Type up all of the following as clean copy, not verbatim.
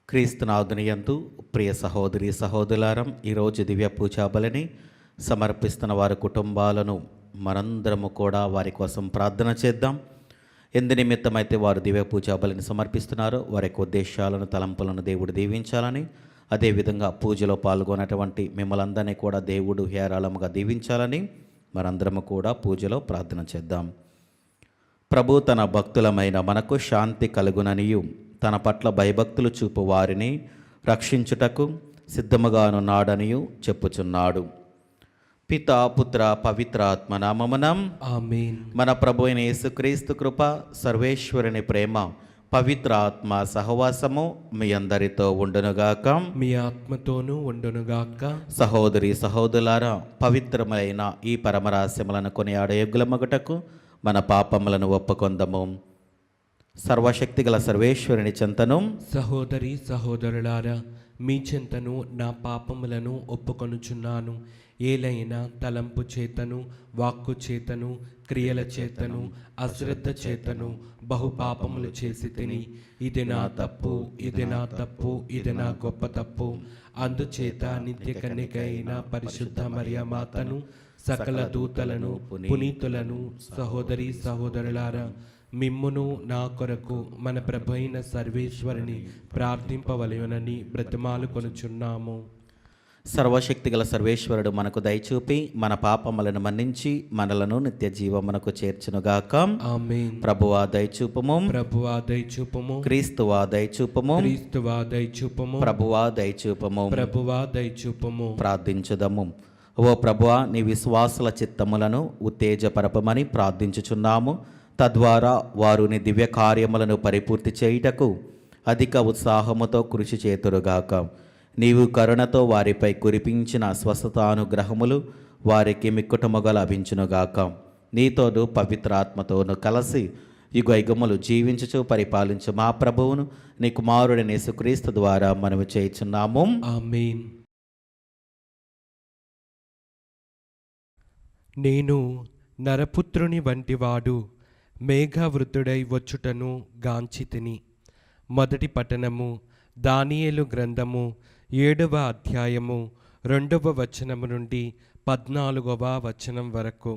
క్రీస్తునాథునియందు ప్రియ సహోదరి సహోదరులారం, ఈరోజు దివ్య పూజా బలిని సమర్పిస్తున్న వారి కుటుంబాలను మనందరము కూడా వారి కోసం ప్రార్థన చేద్దాం. ఎందు నిమిత్తమైతే వారు దివ్య పూజా బలిని సమర్పిస్తున్నారో వారి యొక్క ఉద్దేశాలను తలంపులను దేవుడు దీవించాలని, అదేవిధంగా పూజలో పాల్గొన్నటువంటి మిమ్మల్ందరినీ కూడా దేవుడు హేరాళముగా దీవించాలని మనందరము కూడా పూజలో ప్రార్థన చేద్దాం. ప్రభు తన భక్తులమైన మనకు శాంతి కలుగుననియు తన పట్ల భయభక్తులు చూపు వారిని రక్షించుటకు సిద్ధముగానున్నాడనియు చెప్పుచున్నాడు. పితా పుత్ర పవిత్రాత్మ నామమున ఆమేన్. మన ప్రభు అయిన యేసుక్రీస్తు కృప, సర్వేశ్వరుని ప్రేమ, పవిత్ర ఆత్మ సహవాసము మీ అందరితో ఉండునుగాక. మీ ఆత్మతోనూ ఉండునుగాక. సహోదరి సహోదరులారా, పవిత్రమైన ఈ పరమరహస్యములను కొనియాడే యుగ్గులమగుటకు మన పాపములను ఒప్పుకొందము. సర్వశక్తిగల సర్వేశ్వరుని చెంతను సహోదరి సహోదరులారా, మీ చెంతను నా పాపములను ఒప్పుకొనుచున్నాను. ఏలైనా తలంపు చేతను, వాక్కు చేతను, క్రియల చేతను, అశ్రద్ధ చేతను బహు పాపములు చేసి తిని, ఇది నా తప్పు, ఇది నా తప్పు, ఇది నా గొప్ప తప్పు. అందుచేత నిత్య కన్యకైన పరిశుద్ధ మరియమాతను, సకల దూతలను, పునీతులను, సహోదరి సహోదరులారా, మిమ్మును నా కొరకు మన ప్రభు అయిన సర్వేశ్వరుని ప్రార్థింపవలెనని బ్రతిమాలు కొనుచున్నాము. సర్వశక్తిగల సర్వేశ్వరుడు మనకు దయచూపి మన పాపములను మన్నించి మనలను నిత్య జీవమునకు చేర్చునుగాక. ఆమేన్. ప్రభువా దయచూపము, ప్రభువా దయచూపము, క్రీస్తువా దయచూపము, క్రీస్తువా దయచూపము, ప్రభువా దయచూపము. ప్రభువా దయచూపము. ప్రార్థించుదము. ఓ ప్రభువా, నీ విశ్వాసుల చిత్తములను ఉత్తేజపరపమని ప్రార్థించుచున్నాము. తద్వారా వారు నీ దివ్య కార్యములను పరిపూర్తి చేయుటకు అధిక ఉత్సాహముతో కృషి చేతురుగాక. నీవు కరుణతో వారిపై కురిపించిన స్వస్థతానుగ్రహములు వారికి మిక్కుటముగా లభించునుగాక. నీతోను పవిత్రాత్మతోను కలిసి యుగయుగములు జీవించుచు పరిపాలించు మా ప్రభువును నీ కుమారుడైన యేసుక్రీస్తు ద్వారా మనము చేయుచున్నాము. ఆమేన్. నేను నరపుత్రుని వంటివాడు మేఘవృతుడై వచ్చుటను గాంచితిని. మొదటి పట్టణము. దానియేలు గ్రంథము 7వ అధ్యాయము 2వ వచనము నుండి 14వ వచనం వరకు.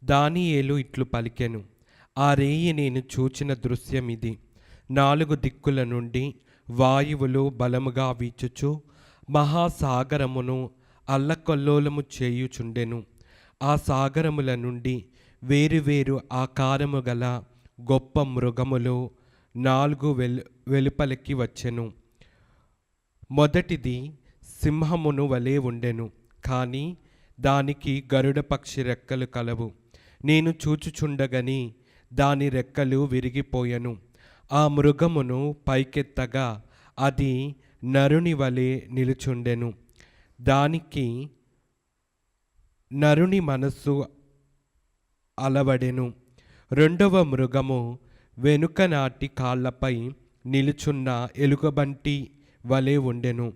దానియేలు ఇట్లు పలికెను. ఆ రేయి నేను చూచిన దృశ్యం ఇది. 4 దిక్కుల నుండి వాయువులు బలముగా వీచుచు మహాసాగరమును అల్లకల్లోలము చేయుచుండెను. ఆ సాగరముల నుండి వేరువేరు ఆకారము గల గొప్ప మృగములు 4 వెలుపలికి వచ్చెను. మొదటిది సింహమును వలె ఉండెను, కానీ దానికి గరుడ పక్షి రెక్కలు కలవు. నేను చూచుచుండగని దాని రెక్కలు విరిగిపోయెను. ఆ మృగమును పైకెత్తగా అది నరుని వలె నిలుచుండెను. దానికి నరుని మనస్సు అలవడెను. రెండవ మృగము వెనుక నాటి కాళ్లపై నిలుచున్న ఎలుగుబంటి వలె ఉండెను.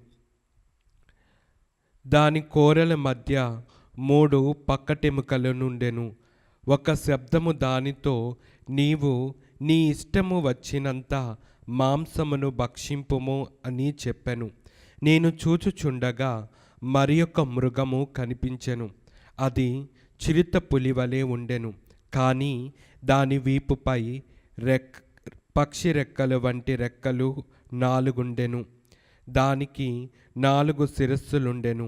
దాని కోరల మధ్య 3 పక్కటెముకలు నుండెను. ఒక శబ్దము దానితో, నీవు నీ ఇష్టము వచ్చినంత మాంసమును భక్షింపుము అని చెప్పెను. నేను చూచుచుండగా మరి ఒక మృగము కనిపించెను. అది చిరుత పులి వలె ఉండెను, కానీ దాని వీపుపై పక్షి రెక్కలు వంటి రెక్కలు 4 ఉండెను. దానికి 4 శిరస్సులుండెను.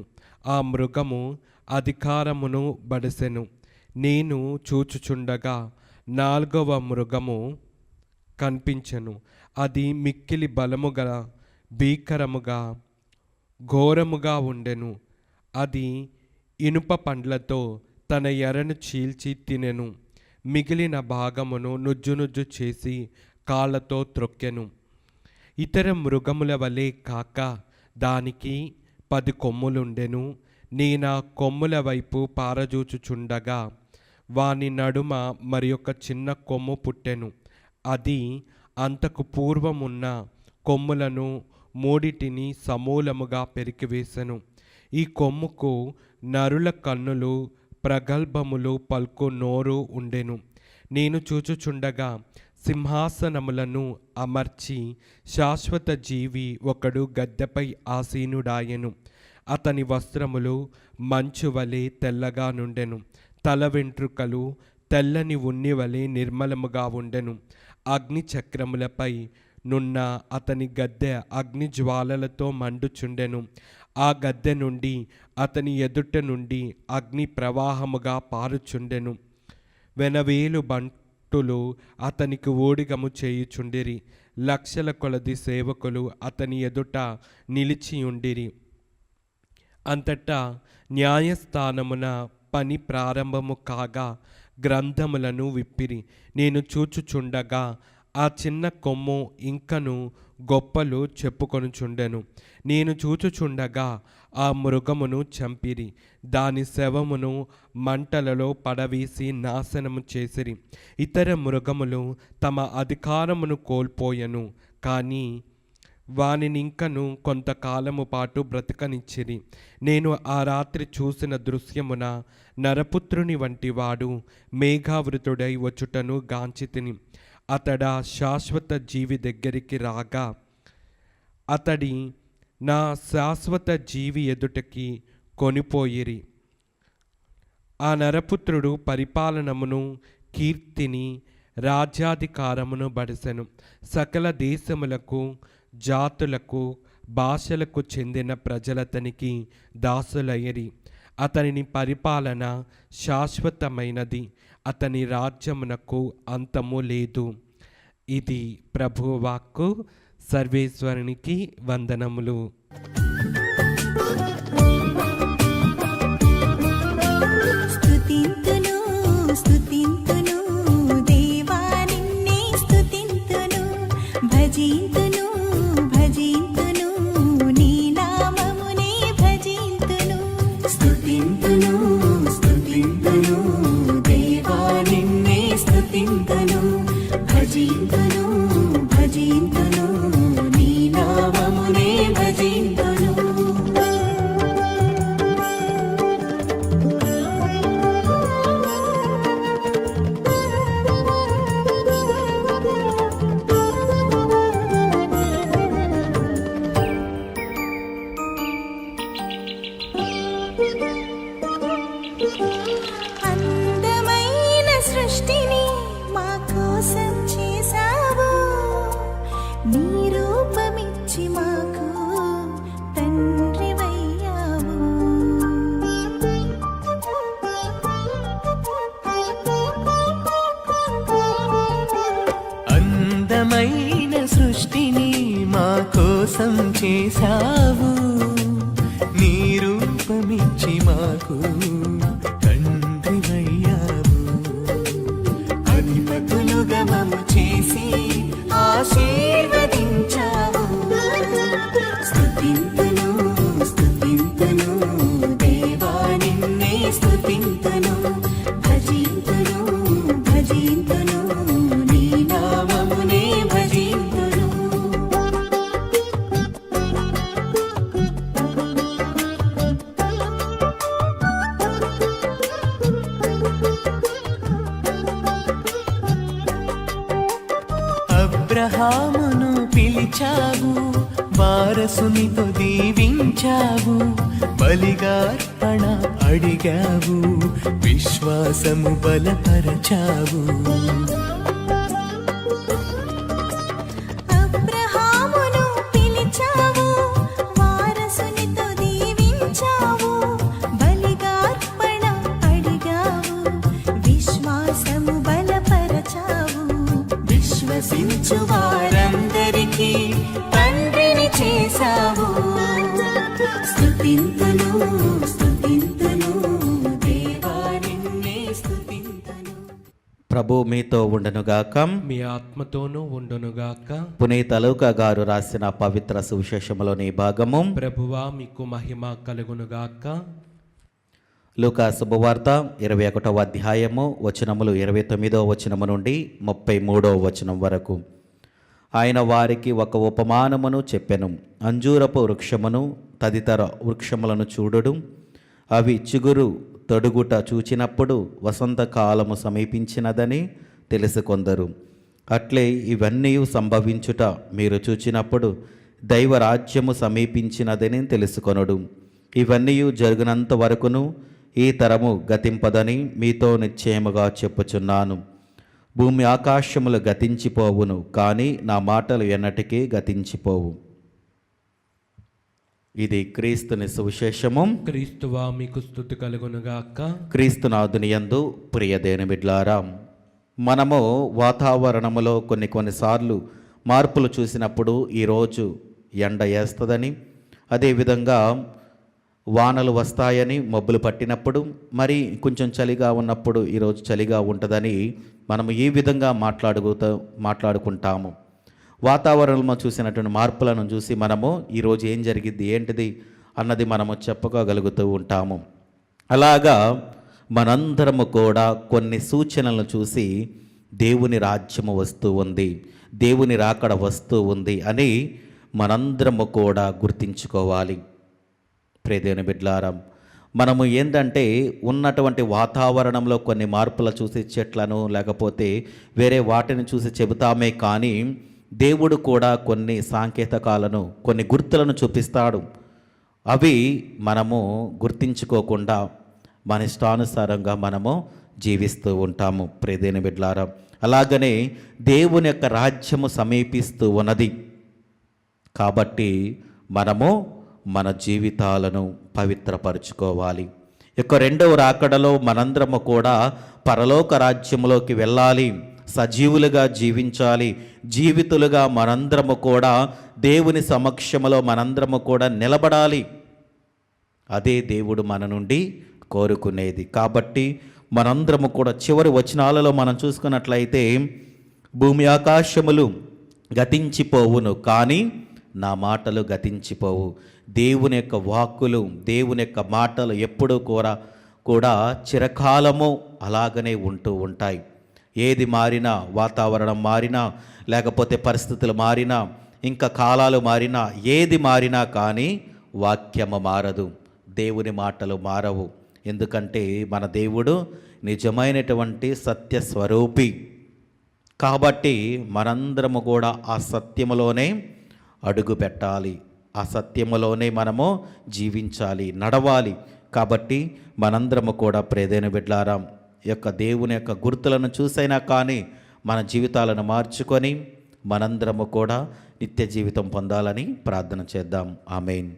ఆ మృగము అధికారమును బడసెను. నేను చూచుచుండగా 4వ మృగము కనిపించెను. అది మిక్కిలి బలముగా, భీకరముగా, ఘోరముగా ఉండెను. అది ఇనుప పండ్లతో తన ఎరను చీల్చి తినెను. మిగిలిన భాగమును నుజ్జు చేసి కాళ్ళతో త్రొక్కెను. ఇతర మృగముల వలె కాక దానికి 10 కొమ్ములుండెను. నేనా కొమ్ముల వైపు పారజూచుచుండగా వాని నడుమ మరి ఒక చిన్న కొమ్ము పుట్టెను. అది అంతకు పూర్వమున్న కొమ్ములను 3 సమూలముగా పెరికివేసెను. ఈ కొమ్ముకు నరుల కన్నులు, ప్రగల్భములు పల్కు నోరు ఉండెను. నేను చూచుచుండగా సింహాసనములను అమర్చి శాశ్వత జీవి ఒకడు గద్దెపై ఆసీనుడాయెను. అతని వస్త్రములు మంచు వలె తెల్లగా నుండెను. తల వెంట్రుకలు తెల్లని ఉన్ని వలె నిర్మలముగా ఉండెను. అగ్ని చక్రములపై నున్న అతని గద్దె అగ్ని జ్వాలలతో మండుచుండెను. ఆ గద్దె నుండి అతని ఎదుట నుండి అగ్ని ప్రవాహముగా పారుచుండెను. వెనవేలు బంటులు అతనికి ఊడిగము చేయుచుండిరి. లక్షల కొలది సేవకులు అతని ఎదుట నిలిచియుండిరి. అంతటా న్యాయస్థానమున పని ప్రారంభము కాగా గ్రంథములను విప్పిరి. నేను చూచుచుండగా ఆ చిన్న కొమ్ము ఇంకను గొప్పలు చెప్పుకొనుచుండెను. నేను చూచుచుండగా ఆ మృగమును చంపిరి, దాని శవమును మంటలలో పడవేసి నాశనము చేసిరి. ఇతర మృగములు తమ అధికారమును కోల్పోయెను, కానీ వానినింకను కొంతకాలము పాటు బ్రతకనిచ్చిరి. నేను ఆ రాత్రి చూసిన దృశ్యమున నరపుత్రుని వంటి వాడు మేఘావృతుడై వచ్చుటను గాంచితిని. అతడా శాశ్వత జీవి దగ్గరికి రాగా అతడి నా శాశ్వత జీవి ఎదుటకి కొనిపోయిరి. ఆ నరపుత్రుడు పరిపాలనమును, కీర్తిని, రాజ్యాధికారమును బడిసెను. సకల దేశములకు, జాతులకు, భాషలకు చెందిన ప్రజలతనికి దాసులయ్యరి. అతని పరిపాలన శాశ్వతమైనది, అతని రాజ్యమునకు అంతము లేదు. ఇది ప్రభువాక్కు. సర్వేశ్వరునికి వందనములు. స్తుతింతును స్తుతింతును దేవా నిన్నే స్తుతింతును, భజింతును భజింతును నీ నామమునే భజింతును. స్తుతింతును స్తుతింతును దేవా నిన్నే స్తుతింతును, భజింతును భజింతును నీ నామమునే భజింతును. అందమైన సృష్టిని మా కోసం చేశావు, నీ రూపమిచ్చి మాకు తండ్రివయ్యావు. అందమైన సృష్టిని మా కోసం చేశావు, నీ రూపమిచ్చి మాకు తండ్రివయ్యావు. అధిపతులుగా మమ్ము చేసి ఆశీర్వదించావు. స్తుతింతును స్తుతింతును దేవా నిన్నే స్తుతింతును, భజింతును భజింతును నీ నామమునే భజింతును. అబ్రహామును పిలిచావు, వారసునితో దీవించావు, బలిగా అర్పణ అడిగావు, విశ్వాసము బలపరచావు. అబ్రహామును పిలిచావు, వారసునితో దీవించావు, బలిగా అర్పణ అడిగావు, విశ్వాసము బలపరచావు. విశ్వసించు వారందరికీ తండ్రిని చేశావు. స్తుతింతును స్తుతింతును దేవా నిన్నే స్తుతింతును. ప్రభు మీతో ఉండనుగాక. మీ ఆత్మతోనూ ఉండునుగాక. పునీత లూకా గారు రాసిన పవిత్ర సువిశేషములోని భాగము. ప్రభువా మీకు మహిమ కలుగునుగాక. లూకా శుభవార్త 21వ అధ్యాయము వచనములు 29వ వచనము నుండి 33వ వచనం వరకు. ఆయన వారికి ఒక ఉపమానమును చెప్పెను. అంజూరపు వృక్షమును తదితర వృక్షములను చూడుడు. అవి చిగురు తొడుగుట చూచినప్పుడు వసంతకాలము సమీపించినదని తెలుసుకొందరు. అట్లే ఇవన్నీ సంభవించుట మీరు చూచినప్పుడు దైవరాజ్యము సమీపించినదని తెలుసుకొనుడు. ఇవన్నీ జరుగునంత వరకును ఈ తరము గతింపదని మీతో నిశ్చయముగా చెప్పుచున్నాను. భూమి ఆకాశములు గతించిపోవును, కానీ నా మాటలు ఎన్నటికీ గతించిపోవు. ఇది క్రీస్తుని సువిశేషము. క్రీస్తువా మీకు స్తుతి కలుగునుగాక. క్రీస్తునాథుని యందు ప్రియదేని బిడ్లారా, మనము వాతావరణములో కొన్నిసార్లు మార్పులు చూసినప్పుడు ఈరోజు ఎండ వేస్తుందని, అదేవిధంగా వానలు వస్తాయని మబ్బులు పట్టినప్పుడు, మరి కొంచెం చలిగా ఉన్నప్పుడు ఈరోజు చలిగా ఉంటుందని మనము ఈ విధంగా మాట్లాడుకుంటాము. వాతావరణంలో చూసినటువంటి మార్పులను చూసి మనము ఈరోజు ఏం జరిగింది ఏంటిది అన్నది మనము చెప్పుకోగలుగుతూ ఉంటాము. అలాగా మనందరము కూడా కొన్ని సూచనలను చూసి దేవుని రాజ్యము వస్తూ ఉంది, దేవుని రాకడ వస్తూ ఉంది అని మనందరము కూడా గుర్తించుకోవాలి. ప్రియదేవుని బిడ్డలారా, మనము ఏంటంటే ఉన్నటువంటి వాతావరణంలో కొన్ని మార్పులు చూసి చెట్లను లేకపోతే వేరే వాటిని చూసి చెబుతామే కానీ దేవుడు కూడా కొన్ని సాంకేతికాలను కొన్ని గుర్తులను చూపిస్తాడు. అవి మనము గుర్తించుకోకుండా మన ఇష్టానుసారంగా మనము జీవిస్తూ ఉంటాము. ప్రియదేవుని బిడ్డలారా, అలాగనే దేవుని యొక్క రాజ్యము సమీపిస్తూ ఉన్నది కాబట్టి మనము మన జీవితాలను పవిత్రపరుచుకోవాలి. యొక్క రెండవ రాకడలో మనందరము కూడా పరలోక రాజ్యములోకి వెళ్ళాలి, సజీవులుగా జీవించాలి, జీవితులుగా మనందరము కూడా దేవుని సమక్షములో మనందరము కూడా నిలబడాలి. అదే దేవుడు మన నుండి కోరుకునేది. కాబట్టి మనందరము కూడా చివరి వచనాలలో మనం చూసుకున్నట్లయితే భూమి ఆకాశములు గతించిపోవును కానీ నా మాటలు గతించిపోవు. దేవుని యొక్క వాక్కులు, దేవుని యొక్క మాటలు ఎప్పుడూ కూడా చిరకాలము అలాగనే ఉంటూ ఉంటాయి. ఏది మారినా, వాతావరణం మారినా, లేకపోతే పరిస్థితులు మారినా, ఇంకా కాలాలు మారినా, ఏది మారినా కానీ వాక్యము మారదు, దేవుని మాటలు మారవు. ఎందుకంటే మన దేవుడు నిజమైనటువంటి సత్యస్వరూపి. కాబట్టి మనందరము కూడా ఆ సత్యములోనే అడుగు పెట్టాలి, ఆ సత్యములోనే మనము జీవించాలి, నడవాలి. కాబట్టి మనందరము కూడా ప్రియదేవుని బిడ్డలారా, యొక్క దేవుని యొక్క గుర్తులను చూసైనా కానీ మన జీవితాలను మార్చుకొని మనందరము కూడా నిత్య జీవితం పొందాలని ప్రార్థన చేద్దాం. ఆమేన్.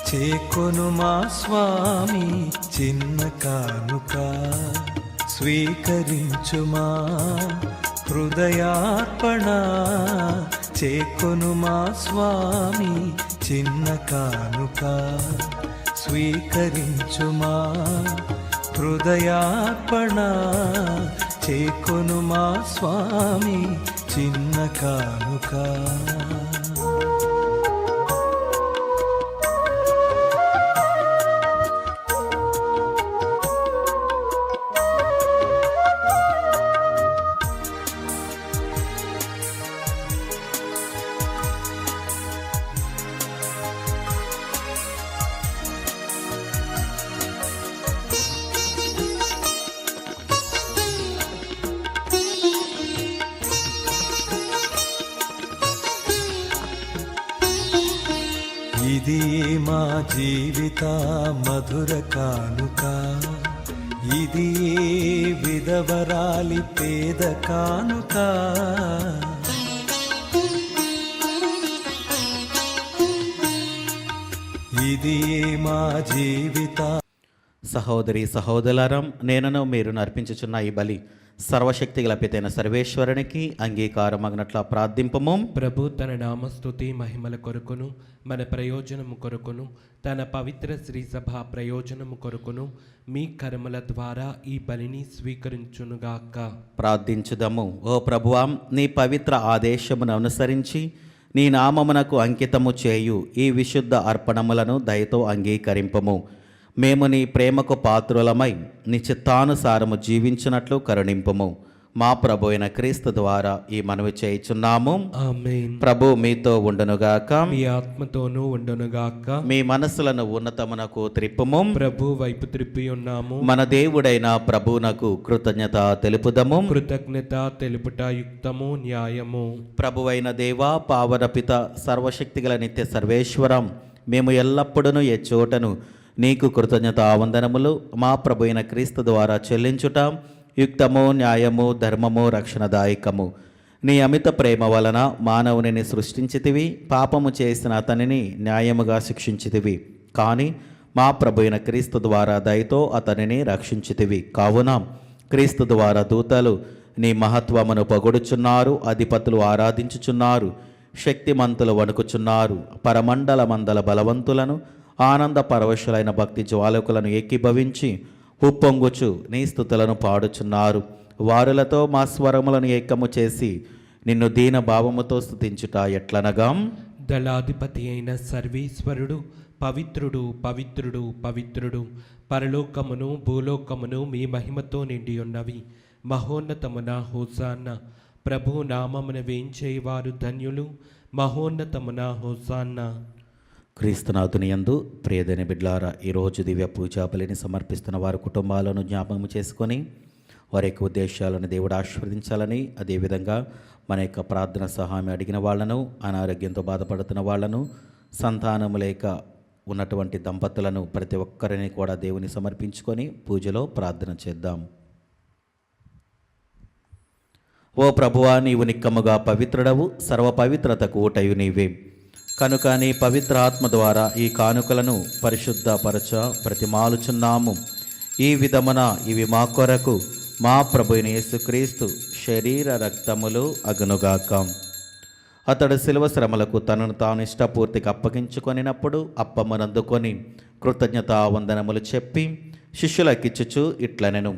చేకొను మా స్వామి చిన్న కానుక, స్వీకరించుమా హృదయార్పణ. చేకొను మా స్వామి చిన్న కానుక, స్వీకరించుమా హృదయార్పణ. చేకొను మా స్వామి చిన్న కానుక. ఇది మా జీవిత మధుర కానుక, ఇది విధవరాలి పేద కానుక. ఇది మా జీవిత. సహోదరి సహోదరులారం, నేనను మీరు అర్పించుచున్న ఈ బలి సర్వశక్తి గల పితైన సర్వేశ్వరునికి అంగీకారమగినట్ల ప్రార్థింపము. ప్రభు తన నామస్తుతి మహిమల కొరకును మన ప్రయోజనము కొరకును తన పవిత్ర శ్రీ సభ ప్రయోజనము కొరకును మీ కర్మల ద్వారా ఈ బలిని స్వీకరించునుగాక. ప్రార్థించుదము. ఓ ప్రభువా, నీ పవిత్ర ఆదేశమును అనుసరించి నీ నామమునకు అంకితము చేయు ఈ విశుద్ధ అర్పణములను దయతో అంగీకరింపము. మేము నీ ప్రేమకు పాత్రులమై నీ చిత్తానుసారము జీవించినట్లు కరుణింపుము. మా ప్రభు అయిన క్రీస్తు ద్వారా ఈ మనవి చేయుచున్నాము. ఆమేన్. ప్రభు మీతో ఉండునుగాక, మీ ఆత్మతోనూ ఉండునుగాక. మీ మనస్సులను ఉన్నతమునకు త్రిప్పుము. ప్రభు వైపు త్రిప్పి ఉన్నాము. మన దేవుడైన ప్రభువునకు కృతజ్ఞత తెలుపుదము. కృతజ్ఞత తెలుపుట యుక్తము న్యాయము. ప్రభువైన దేవా, పావన పిత, సర్వశక్తిగల నిత్య సర్వేశ్వరం, మేము ఎల్లప్పుడూ ఏ చోటను నీకు కృతజ్ఞతావందనములు మా ప్రభు అయిన క్రీస్తు ద్వారా చెల్లించుట యుక్తము, న్యాయము, ధర్మము, రక్షణదాయకము. నీ అమిత ప్రేమ వలన మానవునిని సృష్టించితివి, పాపము చేసిన అతనిని న్యాయముగా శిక్షించితివి. కానీ మా ప్రభు అయిన క్రీస్తు ద్వారా దయతో అతనిని రక్షించితివి. కావున క్రీస్తు ద్వారా దూతలు నీ మహత్వమును పొగడుచున్నారు, అధిపతులు ఆరాధించుచున్నారు, శక్తిమంతులు వణుకుచున్నారు. పరమండల మందల బలవంతులను, ఆనంద పరవశులైన భక్తి జ్వాలకులను ఏకీభవించి ఉప్పొంగుచు నీ స్తుతులను పాడుచున్నారు. వారులతో మా స్వరములను ఏకము చేసి నిన్ను దీన భావముతో స్తుతించుట ఎట్లనగా, దళాధిపతి అయిన సర్వేశ్వరుడు పవిత్రుడు, పవిత్రుడు, పవిత్రుడు. పరలోకమును భూలోకమును మీ మహిమతో నిండి ఉన్నవి. మహోన్నతమున హోసాన్న. ప్రభు నామమున వేంచేవారు ధన్యులు. మహోన్నతమున హోసాన్న. క్రీస్తునాథుని యందు ప్రియదని బిడ్లారా, ఈరోజు దివ్య పూజా బలిని సమర్పిస్తున్న వారి కుటుంబాలను జ్ఞాపకం చేసుకొని వారి యొక్క ఉద్దేశాలను దేవుడు ఆశీర్వదించాలని, అదేవిధంగా మన యొక్క ప్రార్థన సహాయం అడిగిన వాళ్లను, అనారోగ్యంతో బాధపడుతున్న వాళ్లను, సంతానము లేక ఉన్నటువంటి దంపతులను ప్రతి ఒక్కరిని కూడా దేవుని సమర్పించుకొని పూజలో ప్రార్థన చేద్దాం. ఓ ప్రభువా, నీవు నిక్కముగా పవిత్రుడవు, సర్వ పవిత్రతకు ఊటయు నీవే. కనుక నీ పవిత్ర ఆత్మ ద్వారా ఈ కానుకలను పరిశుద్ధపరచ ప్రతిమాలుచున్నాము. ఈ విధమున ఇవి మా కొరకు మా ప్రభువైన యేసుక్రీస్తు శరీర రక్తములు అగునుగాక. అతడు శిలువ శ్రమలకు తనను తాను ఇష్టపూర్తిగా అప్పగించుకొనినప్పుడు అప్పమ్మనందుకొని కృతజ్ఞతావందనములు చెప్పి శిష్యులకిచ్చుచు ఇట్లనెను,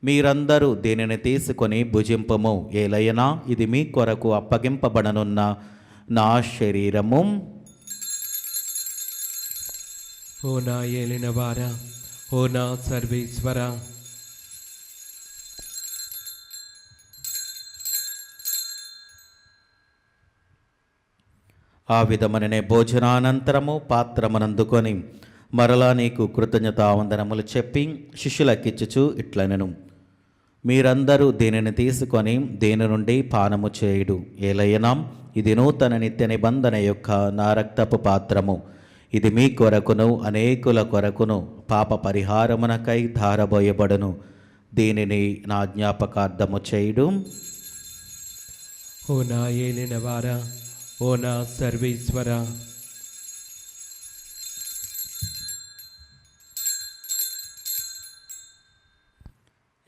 మీరందరూ దీనిని తీసుకొని భుజింపము. ఏలయనా ఇది మీ కొరకు అప్పగింపబడనున్న నా శరీరము. ఓ నా ఏలినవారా, ఓ నా సర్వేశ్వర, ఆ విధమననే భోజనానంతరము పాత్రమునందుకొని మరలా నీకు కృతజ్ఞతావందనములు చెప్పి శిష్యులకిచ్చుచు ఇట్లనెను, మీరందరూ దీనిని తీసుకొని దీని నుండి పానము చేయుడు. ఏలయనా ఇది నూతన నిత్య నిబంధన యొక్క నా రక్తపు పాత్రము. ఇది మీ కొరకును అనేకుల కొరకును పాప పరిహారమునకై ధారబోయబడును. దీనిని నా జ్ఞాపకార్థము చేయుడు. ఓ నా ఏలినవారా, ఓ నా సర్వేశ్వర,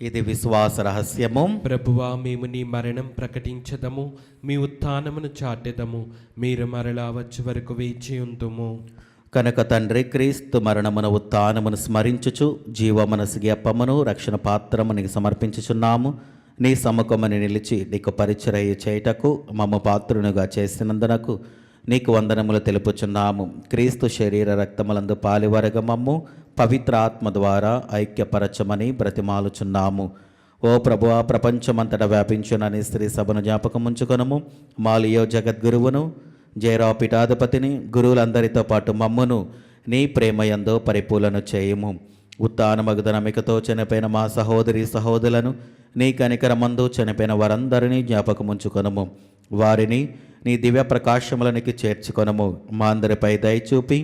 ఇది విశ్వాస రహస్యము. ప్రభువా, మేము నీ మరణం ప్రకటించదము, మీ ఉత్థానమును చాటెదము. మీరు మరలా వచ్చే వరకు వేచి ఉందుము. కనుక తండ్రి, క్రీస్తు మరణమును ఉత్థానమును స్మరించుచు జీవమనసిగి అప్పమును రక్షణ పాత్రము నీకు సమర్పించుచున్నాము. నీ సముఖమని నిలిచి నీకు పరిచర్య చేయుటకు మమ్మ పాత్రునుగా చేసినందునకు నీకు వందనములు తెలుపుచున్నాము. క్రీస్తు శరీర రక్తములందు పాలివరగ మమ్ము పవిత్ర ఆత్మ ద్వారా ఐక్యపరచమని బ్రతిమాలుచున్నాము. ఓ ప్రభువా, ప్రపంచమంతటా వ్యాపించునని స్త్రీ సభను జ్ఞాపకముంచుకొనము. మాలియో జగద్గురువును, జయరావు పీఠాధిపతిని, గురువులందరితో పాటు మమ్మును నీ ప్రేమయందో పరిపూలను చేయుము. ఉత్థానమగు నమికతో చనిపోయిన మా సహోదరి సహోదరులను, నీ కనికరమందు చనిపోయిన వారందరినీ జ్ఞాపకముంచుకొనము. వారిని నీ దివ్య ప్రకాశములనికి చేర్చుకొనము. మా అందరిపై దయచూపి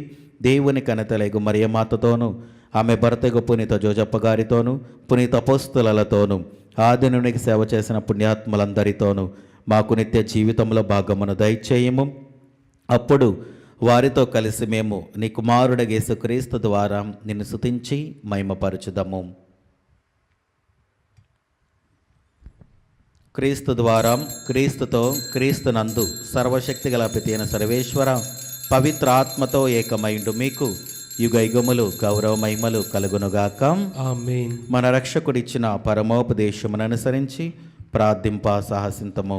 దేవుని కనతలేగు మరియమాతతోనూ, ఆమె భర్తకు పునీత జోజప్ప గారితోనూ, పునీత అపోస్తులతోనూ, ఆదినునికి సేవ చేసిన పుణ్యాత్ములందరితోనూ మాకు నిత్య జీవితంలో భాగమును దయచేయము. అప్పుడు వారితో కలిసి మేము నీ కుమారుడ యేసుక్రీస్తు ద్వారా నిన్ను స్తుతించి మహిమపరచుదము. క్రీస్తు ద్వారా, క్రీస్తుతో, క్రీస్తునందు సర్వశక్తిగల పితి అయిన సర్వేశ్వర పవిత్ర ఆత్మతో ఏకమైండు మీకు యుగ యుగములు గౌరవ మహిమలు కలుగునుగాక. ఆమేన్. మన రక్షకుడిచ్చిన పరమోపదేశమును అనుసరించి ప్రార్థింప సాహసింతము.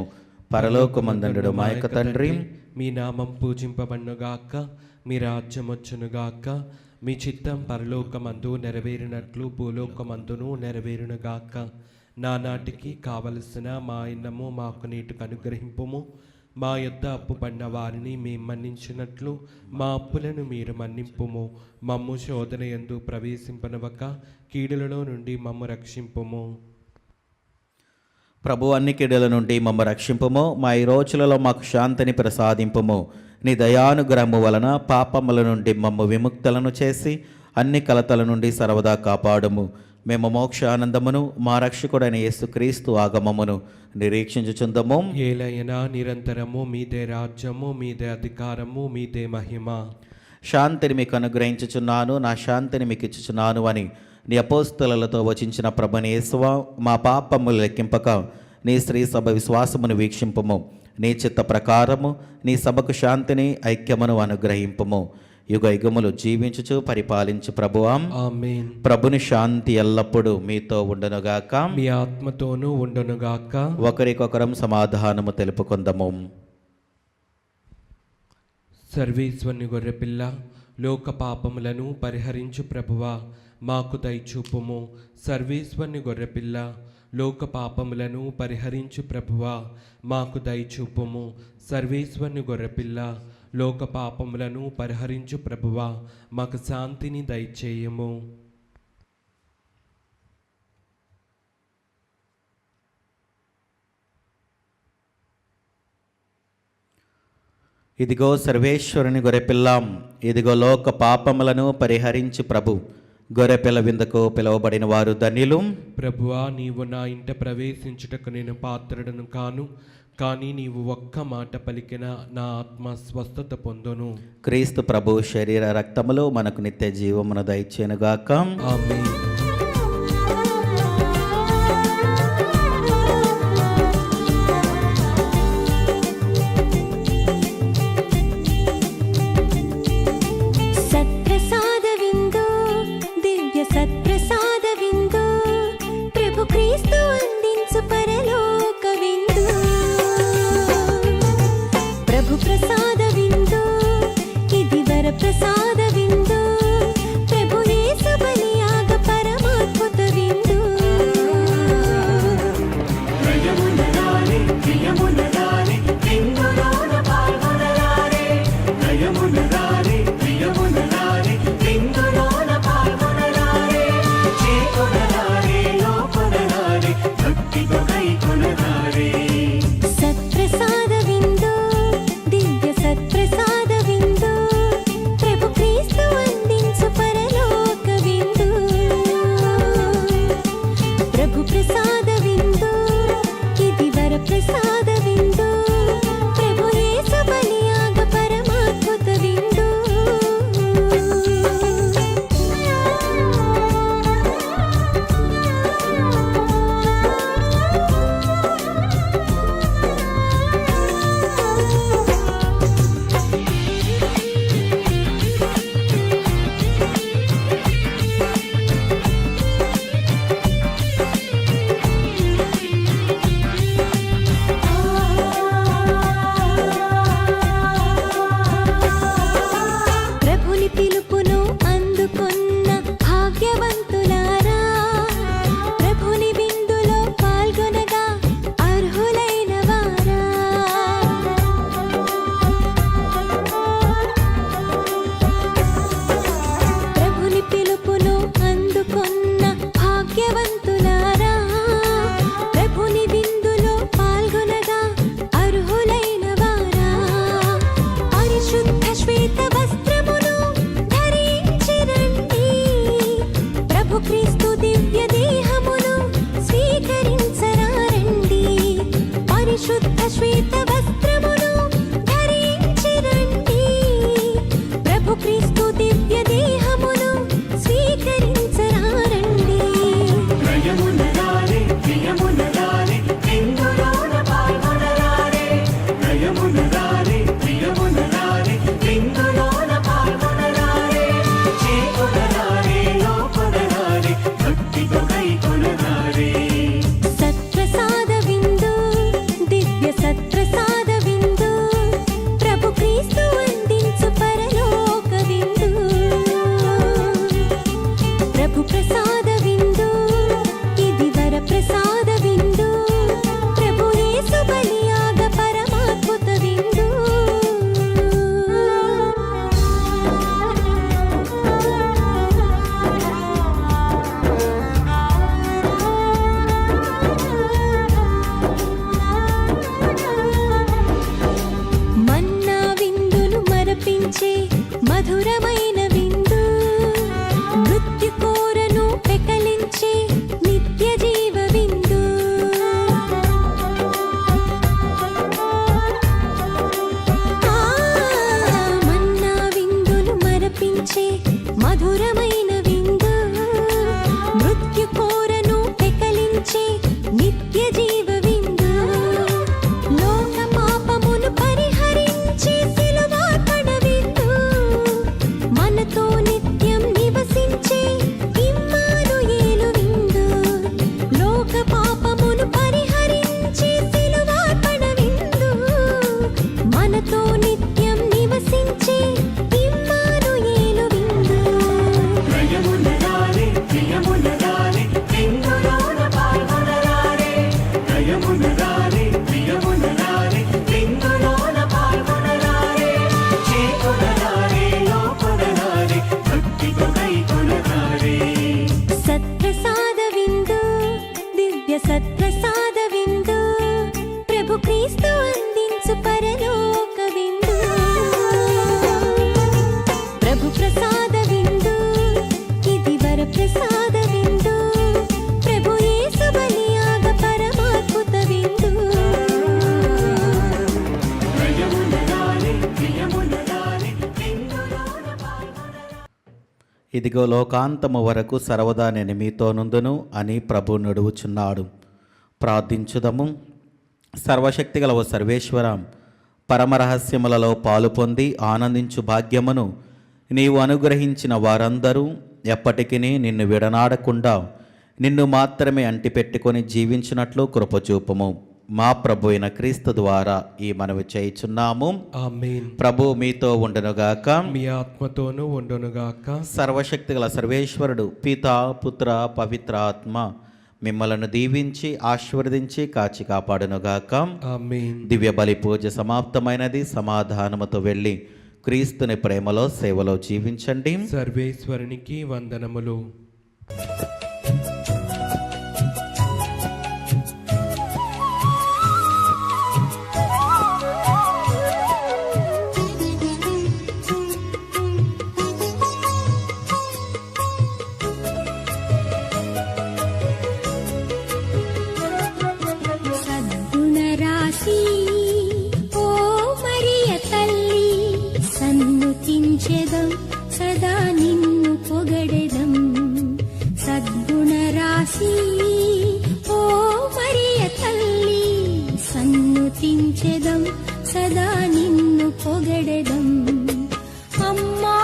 పరలోకమందుండు మా యొక్క తండ్రి, మీ నామం పూజింపబడునుగాక, మీ రాజ్యం వచ్చునుగాక, మీ చిత్తం పరలోకమందు నెరవేరినట్లు భూలోకమందును నెరవేరునుగాక. నానాటికి కావలసిన మా అన్నము మాకు నీటికి అనుగ్రహింపుము. మా యొద్ద అప్పు పడిన వారిని మేము మన్నించినట్లు మా అప్పులను మీరు మన్నింపుము. మమ్ము శోధన యందు ప్రవేశింపనవక కీడులలో నుండి మమ్ము రక్షింపుము. ప్రభు అన్ని కీడుల నుండి మమ్మ రక్షింపుము. మా ఈ రోజులలో మాకు శాంతిని ప్రసాదింపుము. నీ దయానుగ్రహము వలన పాపముల నుండి మమ్ము విముక్తులను చేసి అన్ని కలతల నుండి సర్వదా కాపాడుము. మేము మోక్షానందమును మా రక్షకుడైన యేసుక్రీస్తు ఆగమమును నిరీక్షించుచుందము. ఏలైనా నిరంతరము మీదే రాజ్యము, మీదే అధికారము, మీదే మహిమ. శాంతిని మీకు అనుగ్రహించుచున్నాను, నా శాంతిని మీకు ఇచ్చుచున్నాను అని నీ అపోస్తలతో వచించిన ప్రభుని యేసువా, మా పాపములు లెక్కింపక నీ స్త్రీ సభ విశ్వాసమును వీక్షింపము. నీ చిత్త ప్రకారము నీ సభకు శాంతిని ఐక్యమును అనుగ్రహింపము. యుగ యుగములు జీవించుచు పరిపాలించు ప్రభువా. ఆమేన్. ప్రభుని శాంతి ఎల్లప్పుడూ మీతో ఉండునుగాక. మీ ఆత్మతోనూ ఉండునుగాక. ఒకరికొకరం సమాధానము తెలుపుకుందము. సర్వేశ్వరుని గొర్రెపిల్ల, లోక పాపములను పరిహరించు ప్రభువా, మాకు దయచూపుము. సర్వేశ్వరుని గొర్రెపిల్ల, లోక పాపములను పరిహరించు ప్రభువా, మాకు దయచూపుము. సర్వేశ్వరుని గొర్రెపిల్ల, లోక పాపములను పరిహరించు ప్రభువా, మాకు శాంతిని దయచేయము. ఇదిగో సర్వేశ్వరుని గొర్రెపిల్లాం, ఇదిగో లోక పాపములను పరిహరించి ప్రభు. గొర్రెపిల్ల విందుకు పిలువబడిన వారు ధన్యులు. ప్రభువా, నీవు నా ఇంట ప్రవేశించుటకు నేను పాత్రుడను కాను, కానీ నీవు ఒక్క మాట పలికిన నా ఆత్మ స్వస్థత పొందును. క్రీస్తు ప్రభు శరీర రక్తములు మనకు నిత్య జీవమును దయచేనుగాక. ఆమేన్. సత్ప్రసాద విందు, దివ్య సత్ప్రసాద విందు, ప్రభు క్రీస్తు అందించు పరలోక విందు. ప్రభు ప్రసాద విందు, ఇది వర ప్రసాద విందు, ప్రభు యేసు బలియాగ పరమాద్భుత విందు. నయమునరారే, ప్రియమునరారే, విందులోన పాల్గొనరారే. నయమునరారే, ప్రియమునరారే, విందులోన పాల్గొనరారే. చేకొనరారే, లోకొనరారే, భక్తితో కైకొనరారే. సత్ప్రసాద విందు, దివ్య సత్ప్రసాద విందు, ప్రభు క్రీస్తు అందించు పరలోక విందు. ప్రభు ప్రసాద విందు, ఇది వర ప్రసాద విందు, ప్రభు యేసు బలియాగ పరమాద్భుత విందు. ప్రభుని పిలుపును అందుకొన్న భాగ్యవంతులారా, ప్రభుని విందులో పాల్గొనగా అర్హులైన వారా. ప్రభుని పిలుపును అందుకొన్న భాగ్యవంతులారా, ప్రభుని విందులో పాల్గొనగా అర్హులైన వారా. పరిశుద్ధ శ్వేత వస్త్రమును ధరించి రండి, ప్రభు క్రీస్తు దివ్య దేహమును స్వీకరించరారండి. పరిశుద్ధ శ్వేత వస్త్రమును ధరించి రండి, ప్రభు క్రీస్తు దివ్య దేహమును స్వీకరించరారండి. నయమునరారే, ప్రియమునరారే, విందులోన పాల్గొనరారే. నయమునరారే, ప్రియమునరారే, విందులోన పాల్గొనరారే. చేకొనరారే, లోకొనరారే, భక్తితో కైకొనరారే. సత్ప్రసాద విందు, దివ్య సత్ప్రసాద క్రీస్తు అందించు పరలోక విందు ప్రభు ప్రసాద విందు ఇది వర ప్రసాద విందు ప్రభు యేసు బలియాగ పరమాద్భుత విందు ప్రియమునరారే ప్రియమునరారే విందులోన పాల్గొనరా. ఇదిగో లోకాంతము వరకు సర్వదా నేను మీతో నుందును అని ప్రభు నడువుచున్నాడు. ప్రార్థించుదము. సర్వశక్తిగల ఓ సర్వేశ్వర, పరమరహస్యములలో పాలు పొంది ఆనందించు భాగ్యమును నీవు అనుగ్రహించిన వారందరూ ఎప్పటికీ నిన్ను విడనాడకుండా నిన్ను మాత్రమే అంటిపెట్టుకొని జీవించినట్లు కృపచూపము. మా ప్రభు అయిన క్రీస్తు ద్వారా ఈ మనవి చేయుచున్నాము. ఆమేన్. ప్రభు మీతో ఉండునుగాక. మీ ఆత్మతోనూ ఉండునుగాక. సర్వశక్తిగల సర్వేశ్వరుడు పితా పుత్ర పవిత్ర ఆత్మ మిమ్మలను దీవించి ఆశీర్వదించి కాచి కాపాడునుగాక. ఆమేన్. దివ్య బలి పూజ సమాప్తమైనది. సమాధానముతో వెళ్ళి క్రీస్తుని ప్రేమలో సేవలో జీవించండి. సర్వేశ్వరునికి వందనములు. సద్గుణరాశి ఓ మరియ తల్లి సన్నుతించెదం సదా నిన్ను పొగడెదం. సద్గుణరాశి ఓ మరియ తల్లి సన్నుతించెదం సదా నిన్ను పొగడెదం. అమ్మా